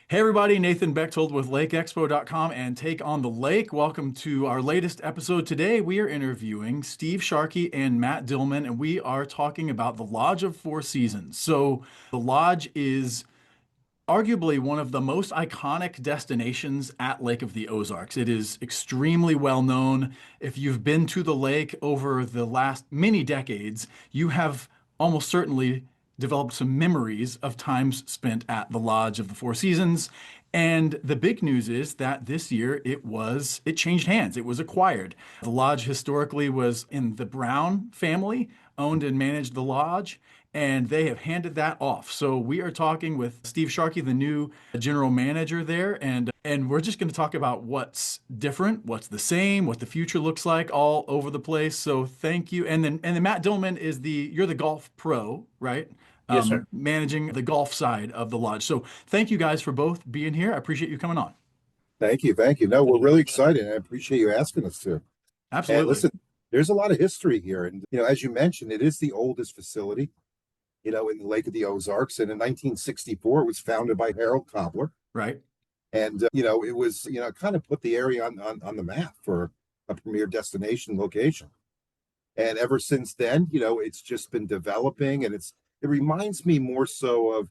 Hey everybody, Nathan Bechtold with LakeExpo.com and Take on the Lake. Welcome to our latest episode. Today we are interviewing Steve Sharkey and Matt Dillman, and we are talking about the Lodge of Four Seasons. So the Lodge is arguably one of the most iconic destinations at Lake of the Ozarks. It is extremely well known. If you've been to the lake over the last many decades, you have almost certainly developed some memories of times spent at the Lodge of the Four Seasons. And the big news is that this year it changed hands. It was acquired. The lodge historically was in the Brown family, owned and managed the lodge, and they have handed that off. So we are talking with Steve Sharkey, the new general manager there, and we're just going to talk about what's different, what's the same, what the future looks like, all over the place. So thank you. And then Matt Dillman is you're the golf pro, right? Yes, sir. Managing the golf side of the lodge. So thank you guys for both being here. I appreciate you coming on. Thank you. Thank you. No, we're really excited. I appreciate you asking us to. And Absolutely. listen, there's a lot of history here. And, as you mentioned, it is the oldest facility, in the Lake of the Ozarks. And in 1964, it was founded by Harold Cobbler. Right. And, it was, kind of put the area on the map for a premier destination location. And ever since then, it's just been developing. And it reminds me more so of,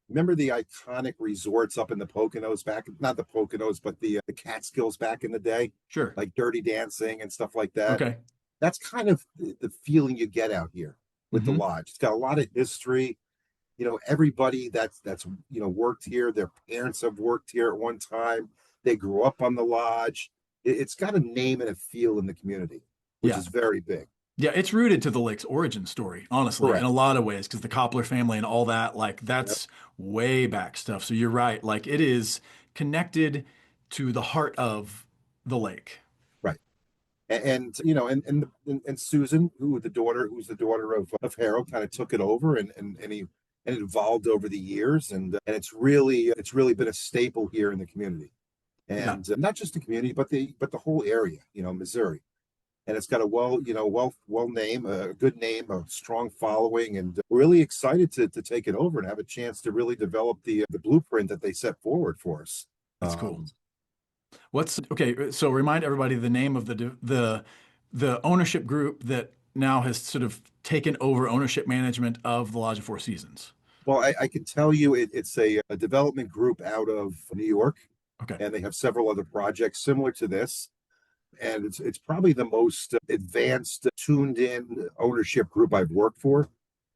remember the iconic resorts up in the Poconos not the Poconos, but the Catskills back in the day, Sure. like Dirty Dancing and stuff like that. Okay. That's kind of the feeling you get out here with the Hmm. lodge. It's got a lot of history. Everybody that's worked here, their parents have worked here at one time. They grew up on the lodge. It's got a name and a feel in the community, which Yeah. is very big. Yeah, it's rooted to the lake's origin story, honestly, in Correct. a lot of ways, because the Coppler family and all that, like Yep. that's way back stuff. So you're right. Like it is connected to the heart of the lake. Right. And Susan, who's the daughter of Harold, kind of took it over, and it evolved over the years, and it's really been a staple here in the community, Yeah. and not just the community, but the whole area, Missouri. And it's got a well name, a good name, a strong following, and we're really excited to take it over and have a chance to really develop the blueprint that they set forward for us. That's cool. Um, What's okay? So remind everybody the name of the ownership group that now has sort of taken over ownership management of the Lodge of Four Seasons. Well, I can tell you it's a development group out of New York, Okay. and they have several other projects similar to this. And it's probably the most advanced, tuned in ownership group I've worked for.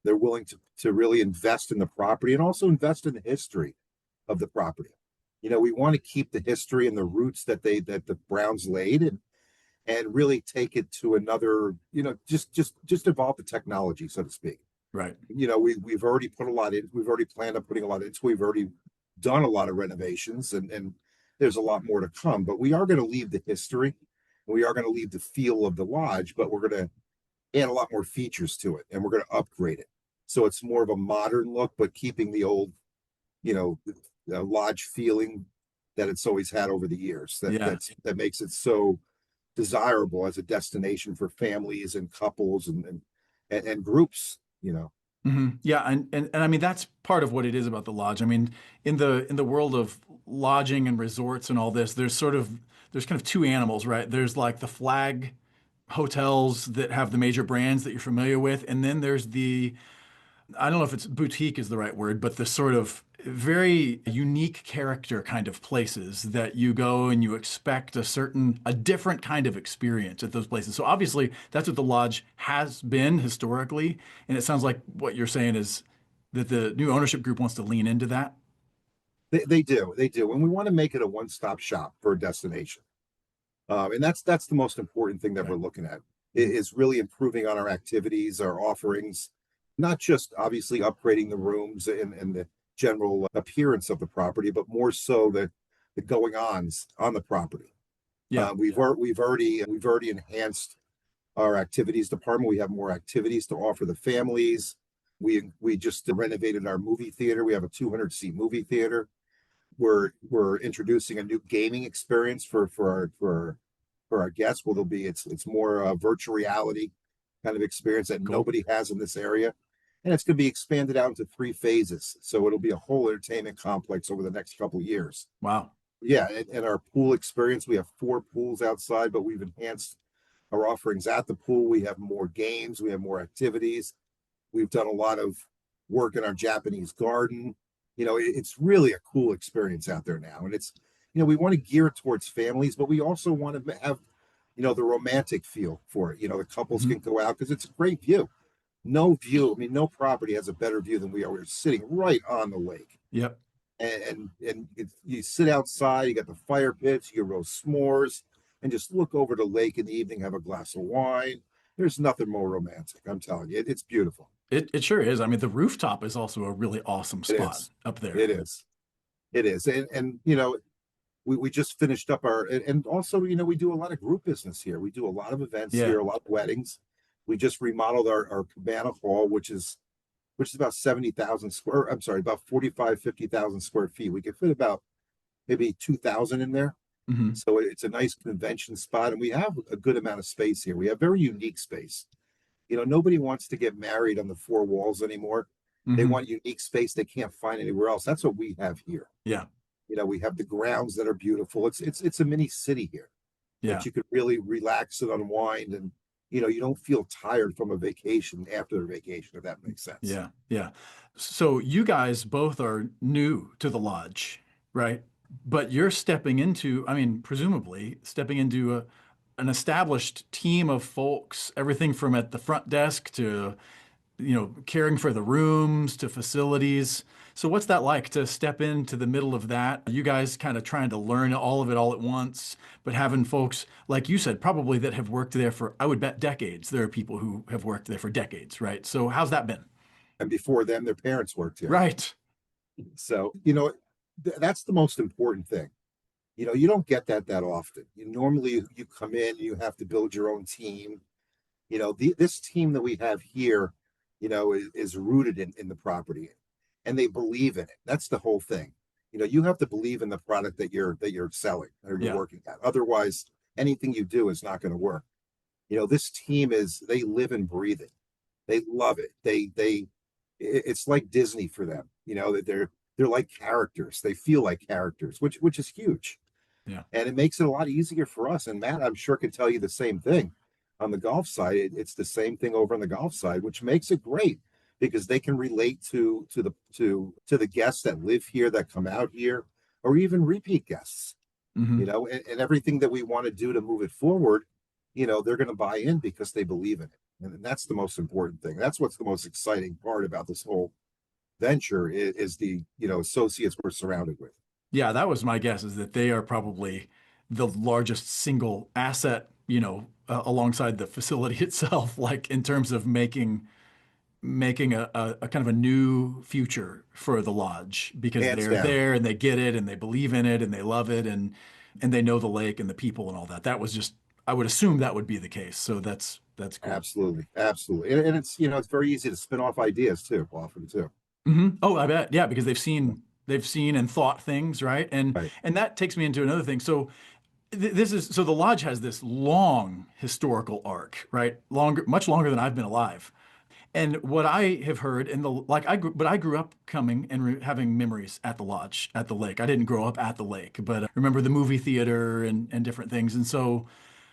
They're willing to really invest in the property and also invest in the history of the property. We want to keep the history and the roots that the Browns laid, and really take it to another, just evolve the technology, so to speak. Right. We've already put a lot in. We've already planned on putting a lot into. We've already done a lot of renovations, and there's a lot more to come. But we are going to leave the history, and we are going to leave the feel of the lodge, but we're going to add a lot more features to it, and we're going to upgrade it. So it's more of a modern look, but keeping the old, you know, lodge feeling that it's always had over the years. Yeah. That makes it so desirable as a destination for families and couples and groups. Yeah, and I mean that's part of what it is about the lodge. I mean, in the world of lodging and resorts and all this, there's kind of two animals, right? There's like the flag hotels that have the major brands that you're familiar with, and then there's I don't know if it's boutique is the right word, but the sort of very unique character kind of places that you go and you expect a different kind of experience at those places. So obviously that's what the lodge has been historically. And it sounds like what you're saying is that the new ownership group wants to lean into that. They do, and we want to make it a one-stop shop for a destination. And that's the most important thing that Okay. we're looking at Mhm. is really improving on our activities, our offerings, not just obviously upgrading the rooms and the general appearance of the property, but more so the going ons on the property. Yeah. We've already enhanced our activities department. We have more activities to offer the families. We just renovated our movie theater. We have a 200-seat movie theater. We're introducing a new gaming experience for our guests. It's more virtual reality kind of experience that Cool. nobody has in this area. and it's going to be expanded out into 3 phases. So it'll be a whole entertainment complex over the next couple of years. Wow. Yeah, and our pool experience, we have 4 pools outside, but we've enhanced our offerings at the pool. We have more games, we have more activities. We've done a lot of work in our Japanese garden. It's really a cool experience out there now. And we want to gear it towards families, but we also want to have, the romantic feel for it. The couples Hmm. can go out because it's a great view. No view, I mean, no property has a better view than we are. We're sitting right on the lake. Yep. You sit outside, you got the fire pits, you roast s'mores, and just look over the lake in the evening, have a glass of wine. There's nothing more romantic. I'm telling you, it's beautiful. It sure is. I mean, the rooftop is also a really awesome It spot is. up there. It is. It is. And we just finished up and also, we do a lot of group business here. We do a lot of events Yeah. here, a lot of weddings. We just remodeled our cabana hall, which is about 70,000 square, I'm sorry, about 45, 50,000 square feet. We could fit about maybe 2,000 in there. Hmm. So it's a nice convention spot, and we have a good amount of space here. We have very unique space. Nobody wants to get married on the 4 walls anymore. They Hmm. want unique space they can't find anywhere else. That's what we have here. Yeah. We have the grounds that are beautiful. It's a mini city here that Yeah. you could really relax and unwind, and you don't feel tired from a vacation after the vacation, if that makes sense. Yeah. Yeah. So you guys both are new to the lodge, right? But you're stepping into, I mean, presumably stepping into an established team of folks, everything from at the front desk to, caring for the rooms to facilities. So what's that like to step into the middle of that? You guys kind of trying to learn all of it all at once, but having folks, like you said, probably that have worked there for, I would bet, decades. There are people who have worked there for decades, right? So how's that been? And before them, their parents worked here. Right. So, that's the most important thing. You don't get that often. Normally you come in, you have to build your own team. This team that we have here, is rooted in the property, and they believe in it. That's the whole thing. You have to believe in the product that you're selling or you're Yeah. working at. Otherwise, anything you do is not going to work. This team they live and breathe it. They love it. It's like Disney for them. That they're like characters. They feel like characters, which is huge, Yeah. and it makes it a lot easier for us. And Matt, I'm sure, can tell you the same thing on the golf side. It's the same thing over on the golf side, which makes it great because they can relate to the guests that live here, that come out here, or even repeat guests. Hmm. And everything that we want to do to move it forward, they're going to buy in because they believe in it. And that's the most important thing. That's what's the most exciting part about this whole venture is the associates we're surrounded with. Yeah, that was my guess is that they are probably the largest single asset, alongside the facility itself, like in terms of making a kind of a new future for the lodge because Hands they're down. there and they get it and they believe in it and they love it and they know the lake and the people and all that. That was just I would assume that would be the case. So that's cool. Absolutely, absolutely, and it's very easy to spin off ideas too, often too. Hmm. Oh, I bet. Yeah, because Yeah. they've seen and thought things, right? Right. And that takes me into another thing. So this is so the lodge has this long historical arc, right? Longer, much longer than I've been alive. And what I have heard in the like I grew up coming and having memories at the lodge at the lake. I didn't grow up at the lake, but I remember the movie theater and different things. And so,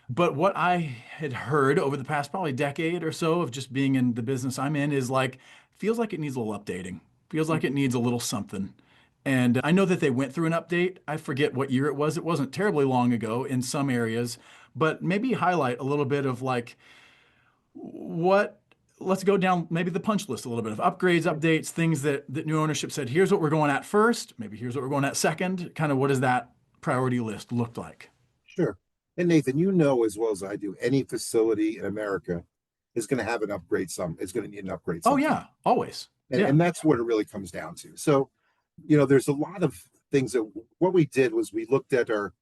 but what I had heard over the past probably decade or so of just being in the business I'm in is like feels like it needs a little updating. Feels like it needs a little something. And I know that they went through an update. I forget what year it was. It wasn't terribly long ago in some areas, but maybe highlight a little bit of like what let's go down maybe the punch list a little bit of upgrades, updates, things that new ownership said, here's what we're going at first, maybe here's what we're going at second. Kind of what does that priority list look like? Sure. And Nathan, you know as well as I do, any facility in America is going to have an upgrade. Is going to need an upgrade Oh sometime, yeah, always. and Yeah. and that's what it really comes down to. So, there's a lot of things that what we did was we looked at our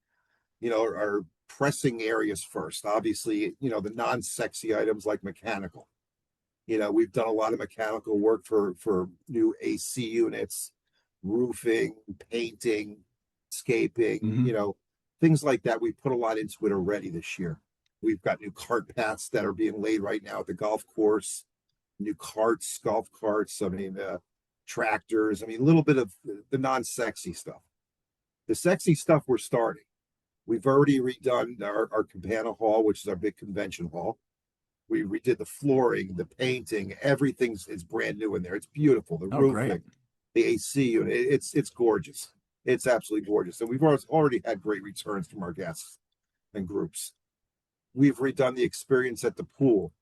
pressing areas first. Obviously, the non-sexy items like mechanical. We've done a lot of mechanical work for new AC units, roofing, painting, scaping, Hmm. things like that. We put a lot into it already this year. We've got new cart paths that are being laid right now at the golf course. new carts, golf carts. I mean, tractors. I mean, a little bit of the non-sexy stuff. The sexy stuff we're starting. We've already redone our Cabana Hall, which is our big convention hall. We redid the flooring, the painting, everything's is brand new in there. It's beautiful. The Oh, great. roofing, the AC unit, it's gorgeous. It's absolutely gorgeous. And we've already had great returns from our guests and groups. We've redone the experience at the pool.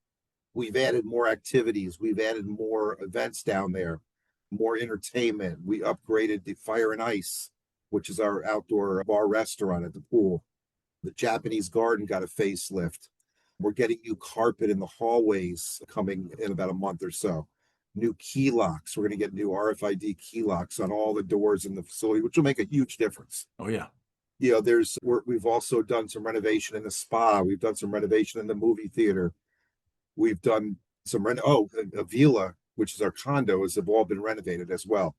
We've added more activities. We've added more events down there, more entertainment. We upgraded the Fire and Ice, which is our outdoor bar restaurant at the pool. The Japanese garden got a facelift. We're getting new carpet in the hallways coming in about a month or so. New key locks. We're going to get new RFID key locks on all the doors in the facility, which will make a huge difference. Oh, yeah. You know, we've also done some renovation in the spa. We've done some renovation in the movie theater. We've done Avila, which is our condos, have all been renovated as well.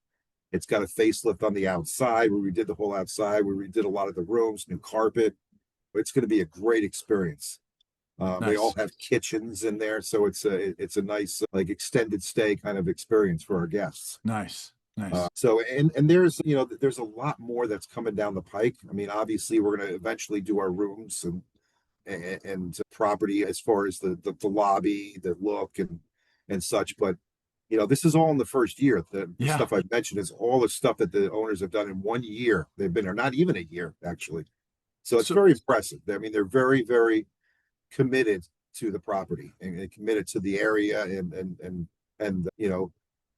It's got a facelift on the outside. We redid the whole outside. We redid a lot of the rooms, new carpet. It's going to be a great experience. They all Nice. have kitchens in there, so it's a nice like extended stay kind of experience for our guests. Nice. Nice. So and there's there's a lot more that's coming down the pike. I mean, obviously we're going to eventually do our rooms and property as far as the lobby, the look and such. But this is all in the first year. The Yeah. stuff I've mentioned is all the stuff that the owners have done in 1 year. They've been there, not even a year actually. So it's So, very impressive. I mean, they're very, very committed to the property and committed to the area and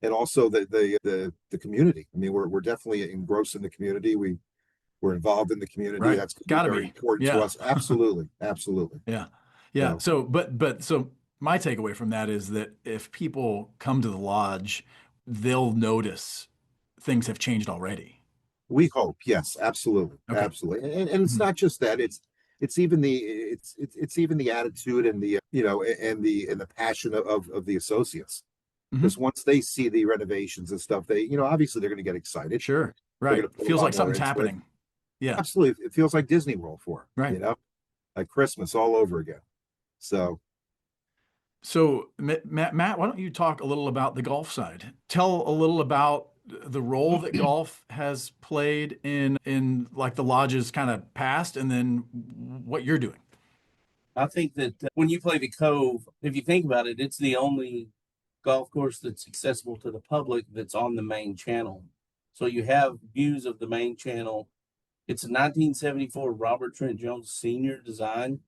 and also the community. I mean, we're definitely engrossed in the community. We're involved in the community. right. That's going to be Gotta very be. important to Yeah. us. Absolutely, absolutely. Yeah. Yeah. So So my takeaway from that is that if people come to the lodge, they'll notice things have changed already. we hope, yes, absolutely, Okay. absolutely. And it's Mhm. not just that. It's even it's even the attitude and the and the passion of the associates. Because Mhm. once they see the renovations and stuff, they obviously they're going to get excited. Sure. They're Right. going to put a Feels lot like more something's into it. happening. Yeah. Absolutely, it feels like Disney World for Right. like Christmas all over again. So So, Matt, why don't you talk a little about the golf side? Tell a little about the role that golf has played in like the lodge's kind of past, and then what you're doing. I think that when you play the Cove, if you think about it, it's the only golf course that's accessible to the public that's on the main channel. So you have views of the main channel. It's a 1974 Robert Trent Jones Sr. design,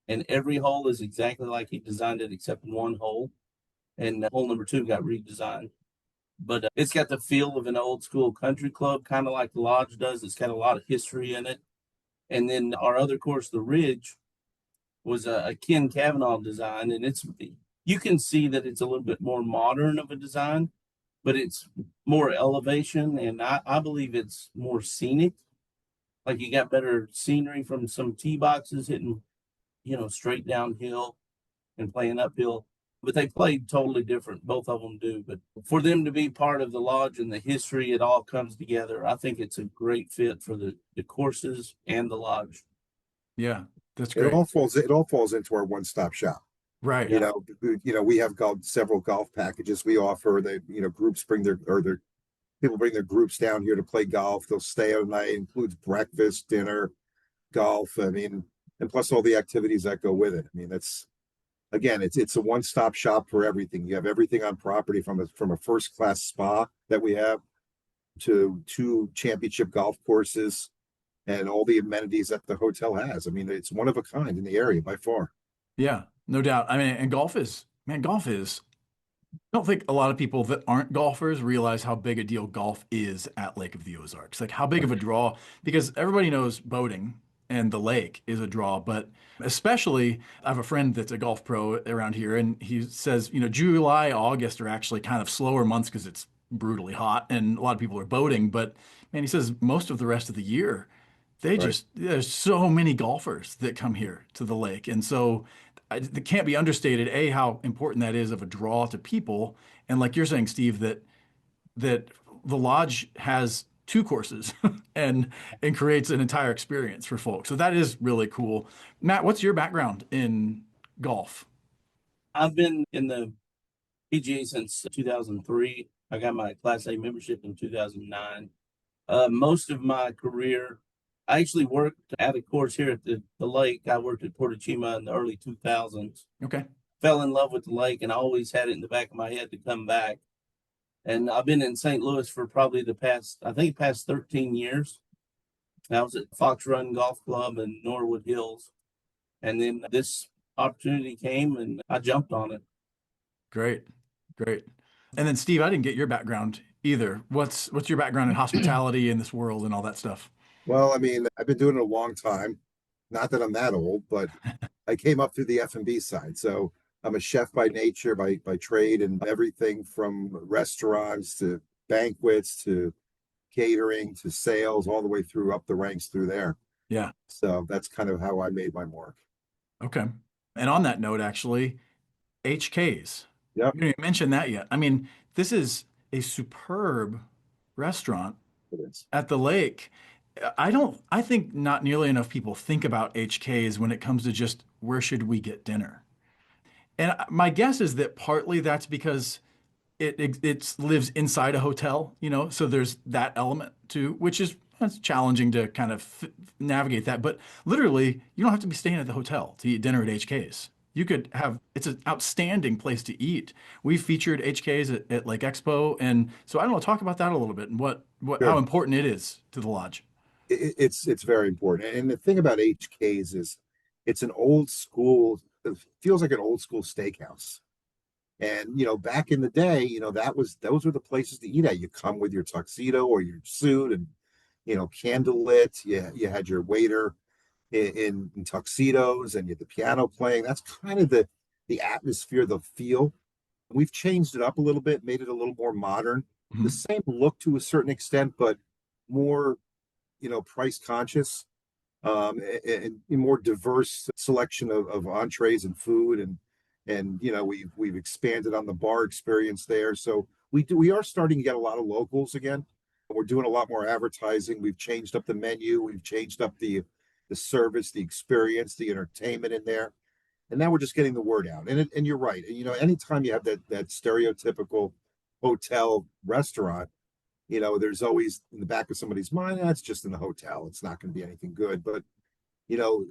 and every hole is exactly like he designed it, except one hole. And hole number two got redesigned. But it's got the feel of an old school country club, kind of like the Lodge does. It's got a lot of history in it. And then our other course, the Ridge, was a Ken Kavanaugh design, and it's you can see that it's a little bit more modern of a design, but it's more elevation, and I believe it's more scenic. Like you got better scenery from some tee boxes hitting, straight downhill and playing uphill. But they played totally different. Both of them do. But for them to be part of the lodge and the history, it all comes together. I think it's a great fit for the courses and the lodge. Yeah, that's it great. all falls into our one-stop shop. Right. Yeah. We have several golf packages we offer. They groups bring their people bring their groups down here to play golf. They'll stay all night. It includes breakfast, dinner, golf. I mean, and plus all the activities that go with it. I mean, that's again, it's a one-stop shop for everything. You have everything on property from a first-class spa that we have to two championship golf courses and all the amenities that the hotel has. I mean, it's one of a kind in the area by far. Yeah, no doubt. I mean, and golf is I don't think a lot of people that aren't golfers realize how big a deal golf is at Lake of the Ozarks. Like how big of a draw, because everybody knows boating and the lake is a draw, but especially I have a friend that's a golf pro around here, and he says, July, August are actually kind of slower months because it's brutally hot and a lot of people are boating. But man, he says most of the rest of the year, Right. there's so many golfers that come here to the lake. And so it can't be understated, A, how important that is of a draw to people. And like you're saying, Steve, that the lodge has two courses and creates an entire experience for folks. So that is really cool. Matt, what's your background in golf? I've been in the PGA since 2003. I got my Class A membership in 2009. Most of my career, I actually worked at a course here at the lake. I worked at Porto Chima in the early 2000s. Okay. Fell in love with the lake and I always had it in the back of my head to come back. And I've been in St. Louis for probably past 13 years. I was at Fox Run Golf Club in Norwood Hills. And then this opportunity came and I jumped on it. Great. Great. And then Steve, I didn't get your background either. What's your background in hospitality in this world and all that stuff? Well, I mean, I've been doing it a long time. Not that I'm that old, but I came up through the F&B side. So I'm a chef by nature, by trade, and everything from restaurants to banquets to catering to sales, all the way through up the ranks through there. Yeah. So that's kind of how I made my mark. Okay. And on that note, actually, HK's. Yep, You didn't even mention that yet. I mean, this is a superb restaurant it is. at the lake. I think not nearly enough people think about HK's when it comes to just where should we get dinner. And my guess is that partly that's because it lives inside a hotel, so there's that element too, which is it's challenging to kind of navigate that. But literally, you don't have to be staying at the hotel to eat dinner at HK's. You could have, it's an outstanding place to eat. We featured HK's at Lake Expo. And so I don't know, talk about that a little bit and how Sure. important it is to the lodge. It's very important. And the thing about HK's is it's an old school, it feels like an old school steakhouse. And back in the day, those were the places to eat at. You come with your tuxedo or your suit and candle lit. You had your waiter in tuxedos and you had the piano playing. That's kind of the atmosphere, the feel. We've changed it up a little bit, made it a little more modern. The Mhm. same look to a certain extent, but more, price conscious, and a more diverse selection of entrees and food, and we've expanded on the bar experience there. So we are starting to get a lot of locals again. We're doing a lot more advertising. We've changed up the menu. We've changed up the service, the experience, the entertainment in there, and now we're just getting the word out. And you're right. Anytime you have that stereotypical hotel restaurant, there's always in the back of somebody's mind, that's just in the hotel. It's not going to be anything good. But you know,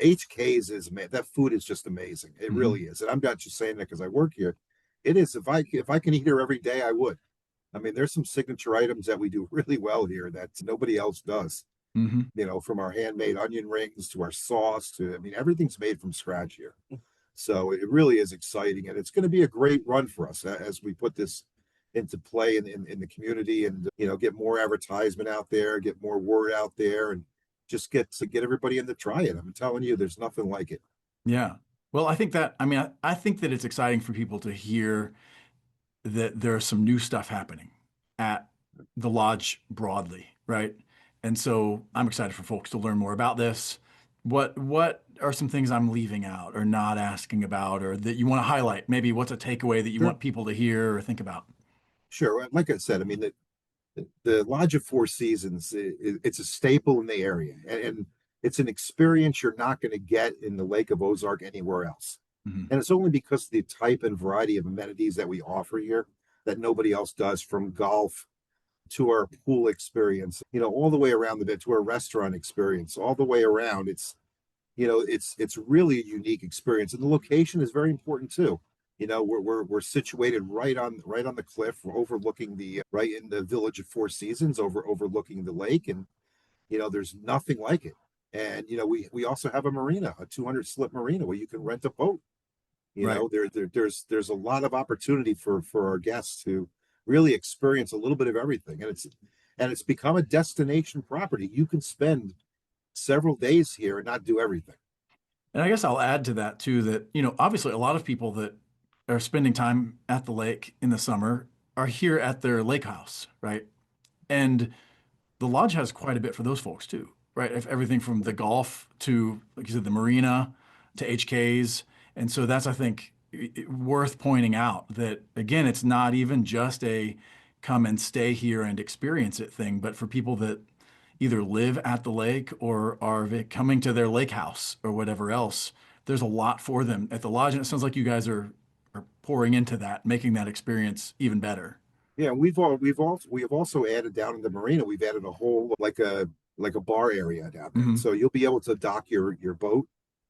HK's that food is just amazing. It Mhm. really is. And I'm not just saying that because I work here. It is. If I can eat here every day, I would. I mean, there's some signature items that we do really well here that nobody else does. Mhm. From our handmade onion rings to our sauce to, I mean, everything's made from scratch here. So it really is exciting, and it's going to be a great run for us as we put this into play in the community, and get more advertisement out there, get more word out there, and just get everybody in to try it. I'm telling you, there's nothing like it. Yeah. Well, I mean, I think that it's exciting for people to hear that there's some new stuff happening at the lodge broadly, right? And so I'm excited for folks to learn more about this. What are some things I'm leaving out or not asking about or that you want to highlight? Maybe what's a takeaway that you Sure, want people to hear or think about? sure. Like I said, I mean, the Lodge of Four Seasons, it's a staple in the area, and it's an experience you're not going to get in the Lake of Ozark anywhere else. Mhm. And it's only because of the type and variety of amenities that we offer here that nobody else does, from golf to our pool experience, all the way around the bit to our restaurant experience, all the way around. It's really a unique experience, and the location is very important too. We're situated right on the cliff. We're overlooking the right in the village of Four Seasons, overlooking the lake, and there's nothing like it. And we also have a marina, a 200 slip marina where you can rent a boat. Right. There's a lot of opportunity for our guests to really experience a little bit of everything, and it's become a destination property. You can spend several days here and not do everything. And I guess I'll add to that too that, obviously a lot of people that are spending time at the lake in the summer are here at their lake house, right? And the lodge has quite a bit for those folks too, right? If everything from the golf to, like you said, the marina to HKs. And so that's, I think, worth pointing out that, again, it's not even just a come and stay here and experience it thing, but for people that either live at the lake or are coming to their lake house or whatever else, there's a lot for them at the lodge. And it sounds like you guys are pouring into that, making that experience even better. Yeah, we have also added down in the marina, we've added a whole like a bar area down there. Mhm. So you'll be able to dock your boat,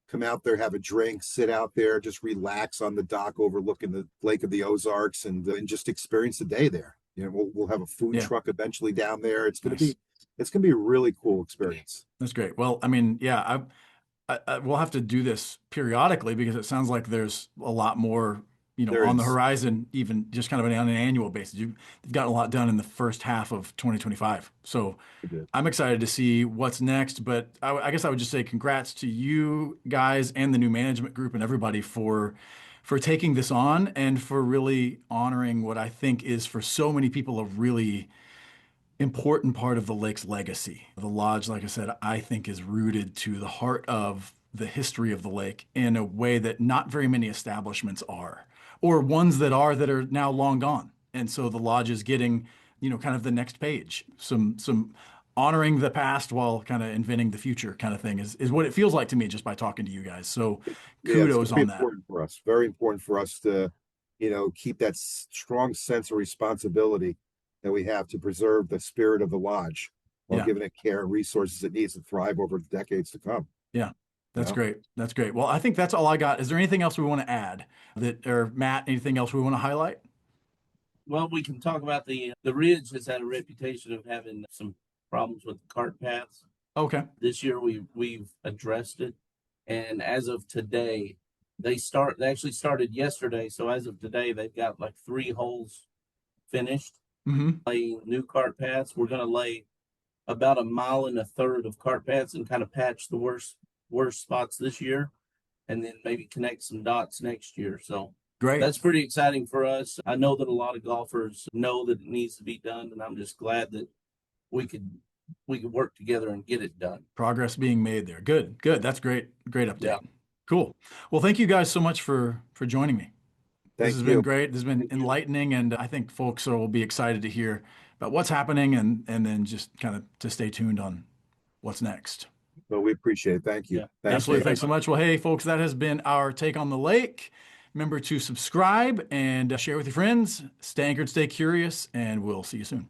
come out there, have a drink, sit out there, just relax on the dock overlooking the Lake of the Ozarks and just experience the day there. You know, we'll have a food Yeah, truck eventually down there. nice. It's gonna be a really cool experience. That's great. Well, I mean, yeah, we'll have to do this periodically because it sounds like there's a lot more, There on the is. horizon, even just kind of on an annual basis. You've gotten a lot done in the first half of 2025. So I'm excited to see what's next. But I guess I would just say congrats to you guys and the new management group and everybody for taking this on and for really honoring what I think is for so many people a really important part of the lake's legacy. The lodge, like I said, I think is rooted to the heart of the history of the lake in a way that not very many establishments are, or ones that are now long gone. And so the lodge is getting, kind of the next page. Some honoring the past while kind of inventing the future kind of thing is what it feels like to me just by talking to you guys. So Yeah, it's kudos very on that. important for us. Very important for us to, keep that strong sense of responsibility that we have to preserve the spirit of the lodge while Yeah. giving it care and resources it needs to thrive over the decades to come. Yeah. You That's know? great. That's great. Well, I think that's all I got. Is there anything else we want to add or Matt, anything else we want to highlight? Well, we can talk about the ridge has had a reputation of having some problems with the cart paths. Okay. This year we've addressed it, and as of today, they actually started yesterday. So as of today, they've got like 3 holes finished, Hmm. laying new cart paths. We're going to lay about 1.33 miles of cart paths and kind of patch the worst spots this year, and then maybe connect some dots next year. So Great. that's pretty exciting for us. I know that a lot of golfers know that it needs to be done, and I'm just glad that we could work together and get it done. Progress being made there. Good. Good. That's great. Great Yeah. update. Cool. Well, thank you guys so much for joining me. This has Thank been you. great. This has been Thank you. enlightening, and I think folks will be excited to hear about what's happening and then just kind of to stay tuned on what's next. Well, we appreciate it. Thank you. Yeah. Thanks, Absolutely. Dave. Thanks so much. Well, hey, folks, that has been our take on the lake. Remember to subscribe and share with your friends. Stay anchored, stay curious, and we'll see you soon.